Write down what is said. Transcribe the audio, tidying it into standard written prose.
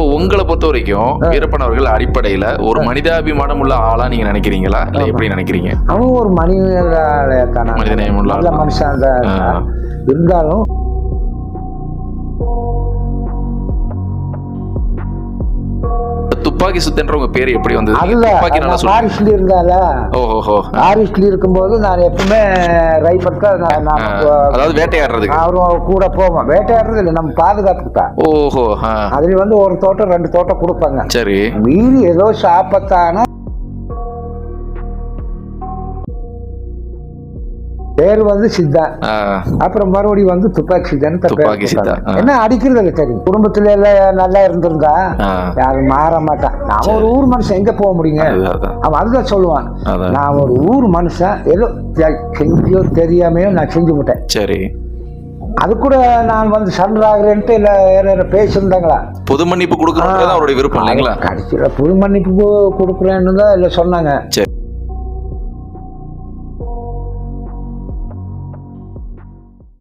இப்போ உங்களை பொறுத்த வரைக்கும் வீரப்பன் அவர்கள் அடிப்படையில ஒரு மனிதாபிமானம் உள்ள ஆளா நீங்க நினைக்கிறீங்களா இல்ல எப்படி நினைக்கிறீங்க? அவன் ஒரு மனிதநேயம் உள்ள நல்ல மனுஷன் இருந்தாலும் துப்பாக்கி சுத்தன்ற உங்க பேர் எப்படி வந்தது? ஃபாரஸ்ட்ல இருந்தால ஃபாரஸ்ட்ல இருக்கும்போது நான் எப்பவுமே ரைஃபிள் அதாவது வேட்டையாடுறதுக்கு அவரும் கூட போவோம். வேட்டையாடுறது இல்லை, நம்ம பாதுகாப்புக்கு தான். ஓஹோ. அதுல வந்து ஒரு தோட்டம் 2 தோட்டம் கொடுப்பாங்க. சரி. மீறி ஏதோ சாப்பத்தான பேர் வந்து சித்தா, அப்புறம் மறுபடியும் வந்து துப்பாக்கி சித்தான்னு என்ன அடிக்கிறது இல்லை. சரி, குடும்பத்துல எல்லாம் நல்லா இருந்திருந்தா யாரும் மாற மாட்டான். நான் ஒரு ஊர் மனுஷன் எங்க போக முடியுங்க? அவன் அதுதான் சொல்லுவான், நான் ஒரு ஊர் மனுஷன், ஏதோ செஞ்சோ தெரியாமையோ நான் செஞ்சு விட்டேன். சரி. அது கூட நான் வந்து சண்டை ஆகுறேன்ட்டு இல்ல வேற பேசியிருந்தாங்களா? பொது மன்னிப்பு கொடுக்கறது அவருடைய விருப்பம் இல்லைங்களா? கடைசியில் பொது மன்னிப்பு கொடுக்குறேன்னு தான் இல்லை சொன்னாங்க. சரி.